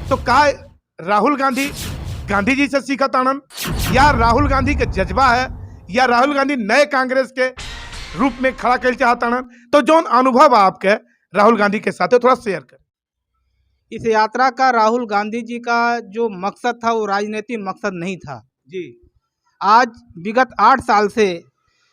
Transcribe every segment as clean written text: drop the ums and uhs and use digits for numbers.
तो का राहुल गांधी गांधी जी से सीखा तानन, या राहुल गांधी के जज्बा है, या राहुल गांधी नए कांग्रेस के रूप में खड़ा कर चाहता? तो जो अनुभव आपके राहुल गांधी के साथ थोड़ा शेयर कर। इस यात्रा का राहुल गांधी जी का जो मकसद था वो राजनीतिक मकसद नहीं था जी। आज विगत 8 साल से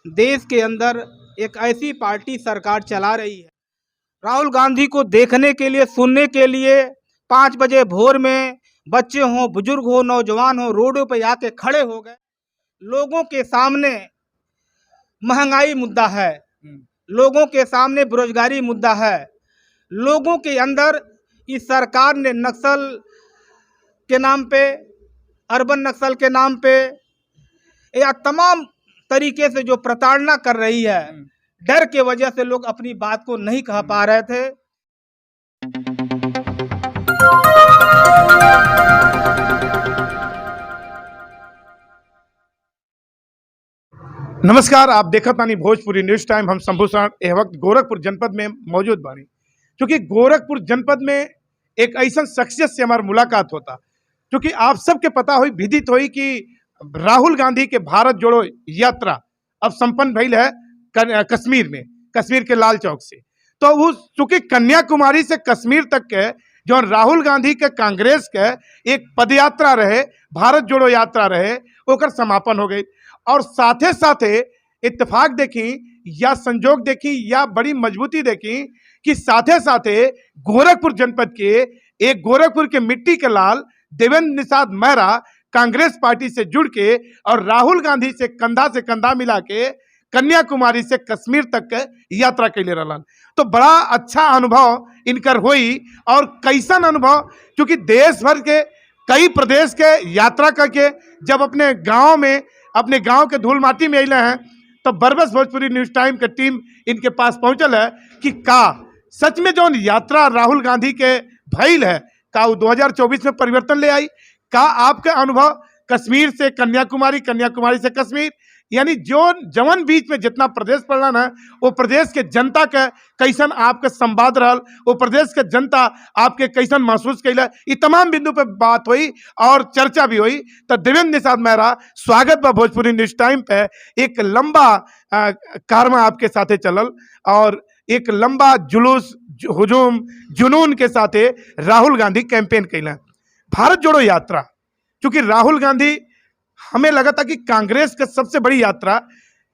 देश के अंदर एक ऐसी पार्टी सरकार चला रही है, राहुल गांधी को देखने के लिए, सुनने के लिए 5 बजे भोर में बच्चे हों, बुजुर्ग हो, नौजवान हो, रोडों पर आके खड़े हो गए। लोगों के सामने महंगाई मुद्दा है, लोगों के सामने बेरोजगारी मुद्दा है, लोगों के अंदर इस सरकार ने नक्सल के नाम पे, अर्बन नक्सल के नाम पे या तमाम तरीके से जो प्रताड़ना कर रही है, डर के वजह से लोग अपनी बात को नहीं कह पा रहे थे। नमस्कार, आप देखत बानी भोजपुरी न्यूज टाइम। हम शंभूषण एह वक्त गोरखपुर जनपद में मौजूद बानी, क्योंकि गोरखपुर जनपद में एक ऐसा शख्सियत से हमारी मुलाकात होता, क्योंकि आप सबके पता हुई, विदित हुई कि राहुल गांधी के भारत जोड़ो यात्रा अब संपन्न भइल है कश्मीर में, कश्मीर के लाल चौक से। तो उस चूंकि कन्याकुमारी से कश्मीर तक के जो राहुल गांधी के कांग्रेस के एक पदयात्रा रहे, भारत जोड़ो यात्रा रहे, ओकर समापन हो गई। और साथे साथे इत्तेफाक देखी या संजोग देखी या बड़ी मजबूती देखी कि साथे साथे गोरखपुर जनपद के एक गोरखपुर के मिट्टी के लाल देवेंद्र निषाद मेहरा कांग्रेस पार्टी से जुड़ के और राहुल गांधी से कंधा मिला के कन्याकुमारी से कश्मीर तक के यात्रा कैले रहलन। तो बड़ा अच्छा अनुभव इनकर हुई। और कैसन अनुभव, क्योंकि देश भर के कई प्रदेश के यात्रा करके जब अपने गांव में, अपने गांव के धूल माटी में अले हैं, तो बरबस भोजपुरी न्यूज टाइम के टीम इनके पास पहुंचल है कि का सच में जो यात्रा राहुल गांधी के भइल है, का वो 2024 में परिवर्तन ले आई? का आपके अनुभव कश्मीर से कन्याकुमारी, कन्याकुमारी से कश्मीर, यानी जो जवन बीच में जितना प्रदेश पड़ला ना, वो प्रदेश के जनता के कैसन आपके संवाद रहल, वो प्रदेश के जनता आपके कैसन महसूस कैला, ये तमाम बिंदु पे बात हुई और चर्चा भी हुई। तो देवेंद्र निषाद मेहरा, स्वागत बा भोजपुरी न्यूज टाइम पे। एक लंबा कारवा आपके साथे चलल और एक लंबा जुलूस, हुजूम, जुनून के साथे राहुल गांधी कैंपेन कैला, भारत जोड़ो यात्रा। क्योंकि राहुल गांधी, हमें लगा था कि कांग्रेस का सबसे बड़ी यात्रा,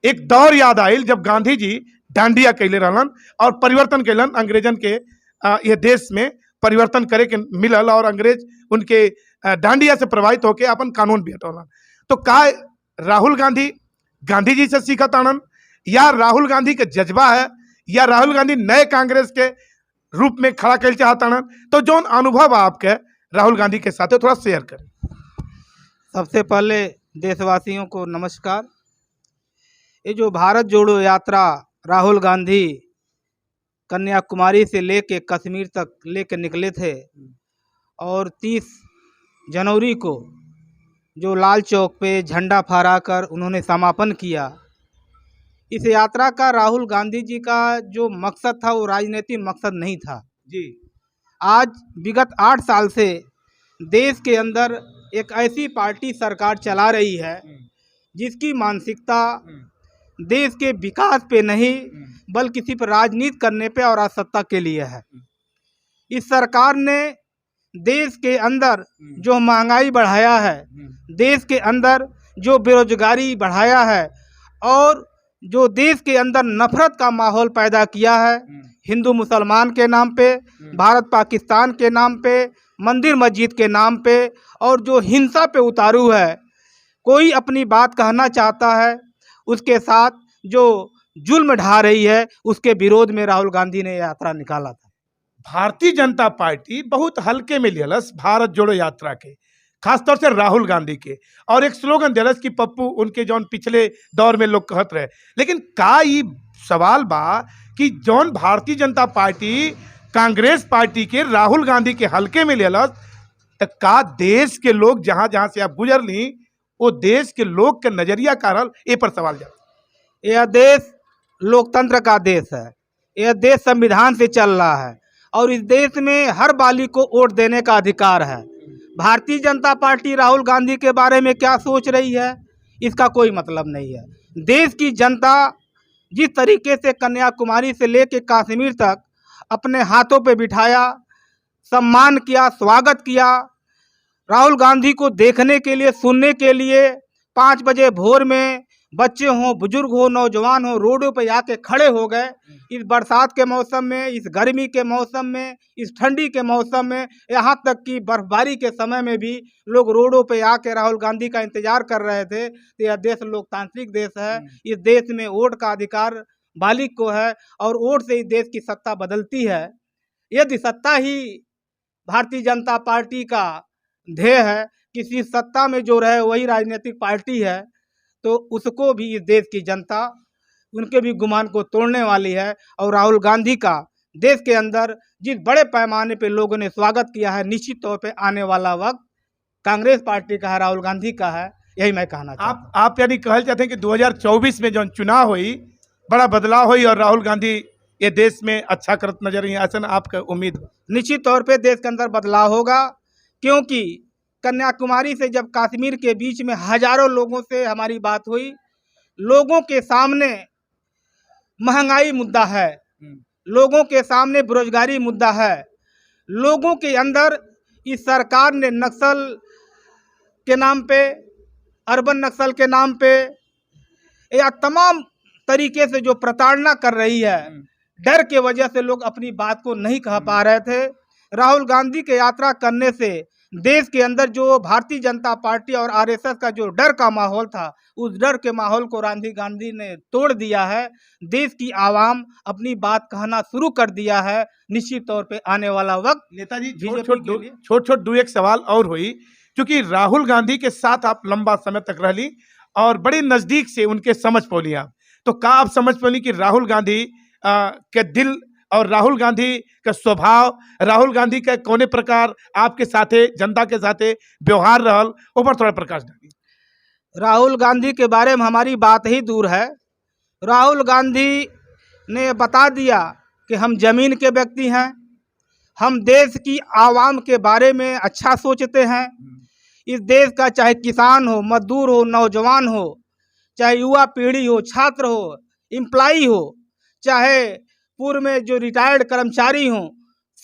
एक दौर याद आयल जब गांधी जी डांडिया कैले रहलन और परिवर्तन कैलन, अंग्रेजन के ये देश में परिवर्तन करे के मिलल और अंग्रेज उनके डांडिया से प्रभावित होकर अपन कानून भी हटौलन। तो का राहुल गांधी गांधी जी से सीखा तानन, या राहुल गांधी के जज्बा है, या राहुल गांधी नए कांग्रेस के रूप में खड़ा कर चाहता? तो जो अनुभव आपके राहुल गांधी के साथ थोड़ा शेयर करें। सबसे पहले देशवासियों को नमस्कार। ये जो भारत जोड़ो यात्रा राहुल गांधी कन्याकुमारी से लेके कश्मीर तक लेके निकले थे और 30 जनवरी को जो लाल चौक पे झंडा फहराकर उन्होंने समापन किया, इस यात्रा का राहुल गांधी जी का जो मकसद था वो राजनीतिक मकसद नहीं था जी। आज विगत 8 साल से देश के अंदर एक ऐसी पार्टी सरकार चला रही है जिसकी मानसिकता देश के विकास पे नहीं बल्कि सिर्फ राजनीति करने पे और सत्ता के लिए है। इस सरकार ने देश के अंदर जो महंगाई बढ़ाया है, देश के अंदर जो बेरोजगारी बढ़ाया है और जो देश के अंदर नफरत का माहौल पैदा किया है, हिंदू मुसलमान के नाम पे, भारत पाकिस्तान के नाम पे, मंदिर मस्जिद के नाम पे, और जो हिंसा पे उतारू है, कोई अपनी बात कहना चाहता है उसके साथ जो जुल्म ढा रही है, उसके विरोध में राहुल गांधी ने यात्रा निकाला था। भारतीय जनता पार्टी बहुत हल्के में लियलस भारत जोड़ो यात्रा के, खासतौर से राहुल गांधी के, और एक स्लोगन दिलस कि पप्पू उनके जौन पिछले दौर में लोग कहत रहे। लेकिन का ये सवाल बा कि जौन भारतीय जनता पार्टी कांग्रेस पार्टी के राहुल गांधी के हल्के में लियलस, तो का देश के लोग जहां जहां से आप गुजर ली, वो देश के लोग के नजरिया का रहल, ए पर सवाल जाता। यह देश लोकतंत्र का देश है, यह देश संविधान से चल रहा है और इस देश में हर बालिग को वोट देने का अधिकार है। भारतीय जनता पार्टी राहुल गांधी के बारे में क्या सोच रही है, इसका कोई मतलब नहीं है। देश की जनता जिस तरीके से कन्याकुमारी से लेकर कश्मीर तक अपने हाथों पे बिठाया, सम्मान किया, स्वागत किया, राहुल गांधी को देखने के लिए, सुनने के लिए 5 बजे भोर में बच्चे हों, बुजुर्ग हो, नौजवान हो, रोडों पे आके खड़े हो गए। इस बरसात के मौसम में, इस गर्मी के मौसम में, इस ठंडी के मौसम में, यहाँ तक कि बर्फबारी के समय में भी लोग रोडों पे आके राहुल गांधी का इंतजार कर रहे थे। तो यह देश लोकतांत्रिक देश है। इस देश में वोट का अधिकार बालिग को है और वोट से इस देश की सत्ता बदलती है। यदि सत्ता ही भारतीय जनता पार्टी का ध्येय है, किसी सत्ता में जो रहे वही राजनीतिक पार्टी है, तो उसको भी इस देश की जनता उनके भी गुमान को तोड़ने वाली है। और राहुल गांधी का देश के अंदर जिस बड़े पैमाने पे लोगों ने स्वागत किया है, निश्चित तौर पे आने वाला वक्त कांग्रेस पार्टी का है, राहुल गांधी का है। यही मैं कहना चाहता हूं। आप यानी कहल चाहते हैं कि 2024 में जो चुनाव हुई, बड़ा बदलाव हुई और राहुल गांधी ये देश में अच्छा करत नजर आई, ऐसा आपका उम्मीद हो? निश्चित तौर पे देश के अंदर बदलाव होगा, क्योंकि कन्याकुमारी से जब कश्मीर के बीच में हजारों लोगों से हमारी बात हुई, लोगों के सामने महंगाई मुद्दा है, लोगों के सामने बेरोजगारी मुद्दा है, लोगों के अंदर इस सरकार ने नक्सल के नाम पे, अर्बन नक्सल के नाम पे या तमाम तरीके से जो प्रताड़ना कर रही है, डर के वजह से लोग अपनी बात को नहीं कह पा रहे थे। राहुल गांधी के यात्रा करने से देश के अंदर जो भारतीय जनता पार्टी और आरएसएस का जो डर का माहौल था, उस डर के माहौल को राहुल गांधी ने तोड़ दिया है। देश की आवाम अपनी बात कहना शुरू कर दिया है। निश्चित तौर पे आने वाला वक्त नेताजी छोट दो एक सवाल और हुई, क्योंकि राहुल गांधी के साथ आप लंबा समय तक रही और बड़ी नजदीक से उनके समझ पौली आप, तो का आप समझ पौली कि राहुल गांधी के दिल और राहुल गांधी का स्वभाव, राहुल गांधी का कोने प्रकार आपके साथे, जनता के साथे व्यवहार रहल, ऊपर थोड़ा प्रकाश डालिए। राहुल गांधी के बारे में हमारी बात ही दूर है। राहुल गांधी ने बता दिया कि हम जमीन के व्यक्ति हैं, हम देश की आवाम के बारे में अच्छा सोचते हैं। इस देश का चाहे किसान हो, मजदूर हो, नौजवान हो, चाहे युवा पीढ़ी हो, छात्र हो, एम्प्लॉई हो, चाहे पूर्व में जो रिटायर्ड कर्मचारी हों,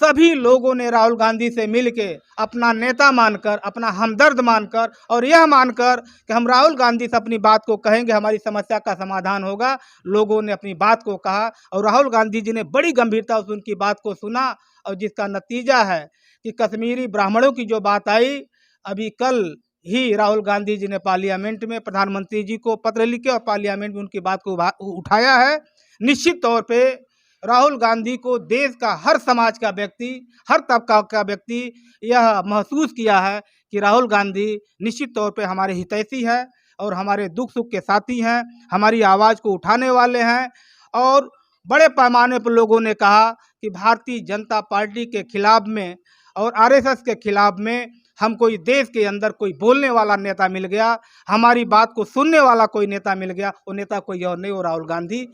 सभी लोगों ने राहुल गांधी से मिलके अपना नेता मानकर, अपना हमदर्द मानकर और यह मानकर कि हम राहुल गांधी से अपनी बात को कहेंगे, हमारी समस्या का समाधान होगा, लोगों ने अपनी बात को कहा और राहुल गांधी जी ने बड़ी गंभीरता से उनकी बात को सुना। और जिसका नतीजा है कि कश्मीरी ब्राह्मणों की जो बात आई, अभी कल ही राहुल गांधी जी ने पार्लियामेंट में प्रधानमंत्री जी को पत्र लिखे और पार्लियामेंट में उनकी बात को उठाया है। निश्चित तौर पे राहुल गांधी को देश का हर समाज का व्यक्ति, हर तबका का व्यक्ति यह महसूस किया है कि राहुल गांधी निश्चित तौर पे हमारे हितैषी है और हमारे दुख सुख के साथी हैं, हमारी आवाज़ को उठाने वाले हैं। और बड़े पैमाने पर लोगों ने कहा कि भारतीय जनता पार्टी के खिलाफ में और आरएसएस के खिलाफ में हमको इस देश के अंदर कोई बोलने वाला नेता मिल गया, हमारी बात को सुनने वाला कोई नेता मिल गया, वो नेता कोई और नहीं, वो राहुल गांधी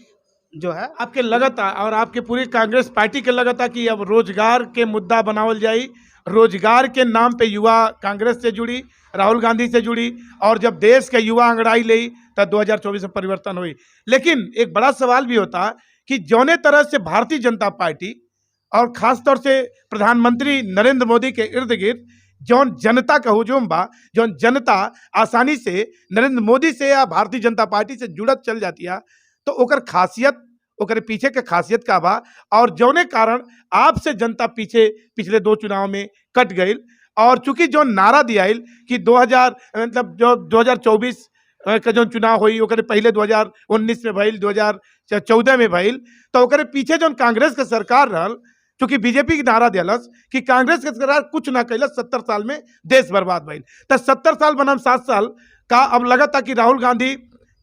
जो है। आपके लगता और आपके पूरी कांग्रेस पार्टी के लगता कि अब रोजगार के मुद्दा बनावल जाई, रोजगार के नाम पे युवा कांग्रेस से जुड़ी, राहुल गांधी से जुड़ी, और जब देश के युवा अंगड़ाई ली तब 2024 में परिवर्तन हुई। लेकिन एक बड़ा सवाल भी होता कि जौने तरह से भारतीय जनता पार्टी और खासतौर से प्रधानमंत्री नरेंद्र मोदी के इर्द गिर्द जौन जनता का हुजूम बा, जौन जनता आसानी से नरेंद्र मोदी से या भारतीय जनता पार्टी से जुड़त चल जाती है, तो ओकर खासियत, ओकर पीछे के खासियत का बा, और जौने कारण आपसे जनता पीछे पिछले 2 चुनाव में कट गई। और चूंकि जो नारा दिया कि 2024 का जो चुनाव हुई ओकर पहले 2019 में भइल, 2014 में भइल, तो ओकर पीछे जो कांग्रेस के सरकार रहल, चूंकि बीजेपी की नारा दिलस कि कांग्रेस के सरकार कुछ ना कैलस, 70 साल में देश बर्बाद भइल, तो 70 साल बनाम 7 साल का अब लगता कि राहुल गांधी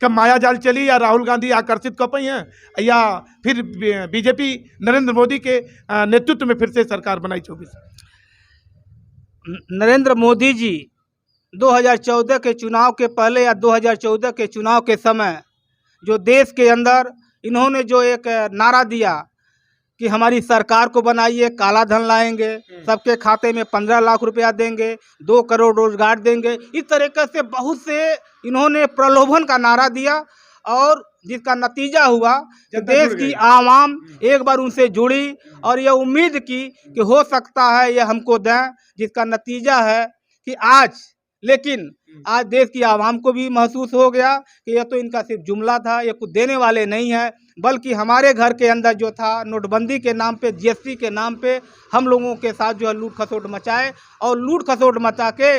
का माया जाल चली, या राहुल गांधी आकर्षित कर पाई हैं, या फिर बीजेपी नरेंद्र मोदी के नेतृत्व में फिर से सरकार बनाई 24। नरेंद्र मोदी जी 2014 के चुनाव के पहले या 2014 के चुनाव के समय जो देश के अंदर इन्होंने जो एक नारा दिया कि हमारी सरकार को बनाइए, काला धन लाएंगे, सबके खाते में 15 लाख रुपया देंगे, 2 करोड़ रोजगार देंगे। इस तरीके से बहुत से इन्होंने प्रलोभन का नारा दिया और जिसका नतीजा हुआ कि देश की आवाम एक बार उनसे जुड़ी और यह उम्मीद की कि हो सकता है ये हमको दें, जिसका नतीजा है कि आज देश की आवाम को भी महसूस हो गया कि यह तो इनका सिर्फ जुमला था, ये कुछ देने वाले नहीं है, बल्कि हमारे घर के अंदर जो था नोटबंदी के नाम पे, जीएसटी के नाम पे हम लोगों के साथ जो है लूट खसोट मचाए और लूट खसोट मचा के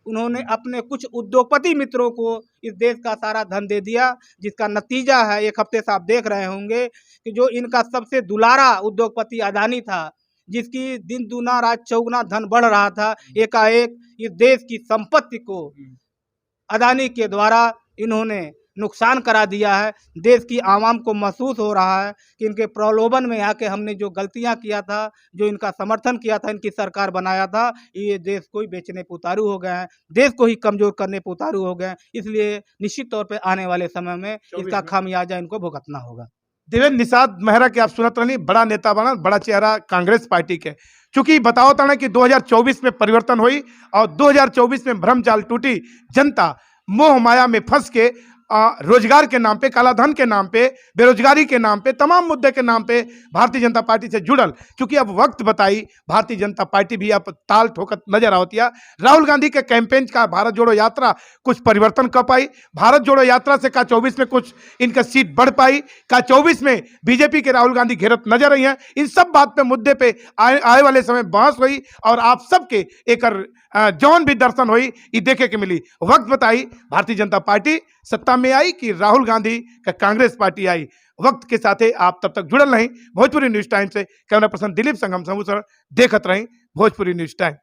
उन्होंने अपने कुछ उद्योगपति मित्रों को इस देश का सारा धन दे दिया, जिसका नतीजा है एक हफ्ते से आप देख रहे होंगे कि जो इनका सबसे दुलारा उद्योगपति अदानी था, जिसकी दिन दूना रात चौगुना धन बढ़ रहा था, एकाएक इस देश की संपत्ति को अदानी के द्वारा इन्होंने नुकसान करा दिया है। देश की आवाम को महसूस हो रहा है कि इनके प्रलोभन में आके हमने जो गलतियां किया था, जो इनका समर्थन किया था, इनकी सरकार बनाया था, ये देश को ही बेचने पे उतारू हो गए हैं, देश को ही कमजोर करने पे उतारू हो गए हैं। इसलिए निश्चित तौर पे आने वाले समय में इसका खामियाजा इनको भुगतना होगा। देवेंद्र निषाद मेहरा के आप सुनत रही, बड़ा नेता बना, बड़ा चेहरा कांग्रेस पार्टी के। चूंकि बताओ था ना कि 2024 में परिवर्तन हुई और 2024 में भ्रम जाल टूटी, जनता मोह माया में फंस के रोजगार के नाम पे, काला धन के नाम पे, बेरोजगारी के नाम पे, तमाम मुद्दे के नाम पे भारतीय जनता पार्टी से जुड़ल। क्योंकि अब वक्त बताई भारतीय जनता पार्टी भी अब ताल ठोकत नजर आवती है। राहुल गांधी के कैंपेन का भारत जोड़ो यात्रा कुछ परिवर्तन कर पाई, भारत जोड़ो यात्रा से का 24 में कुछ इनका सीट बढ़ पाई, का 24 में बीजेपी के राहुल गांधी घेरत नजर आई हैं। इन सब बात पे मुद्दे पे आए वाले समय बहस हुई और आप सबके एक जौन भी दर्शन हुई ये देखे के मिली। वक्त बताई भारतीय जनता पार्टी सत्ता में आई कि राहुल गांधी का कांग्रेस पार्टी आई। वक्त के साथ आप तब तक जुड़ल रहीं भोजपुरी न्यूज टाइम से। कैमरा पर्सन दिलीप संगम समूसर देखत रहीं भोजपुरी न्यूज टाइम।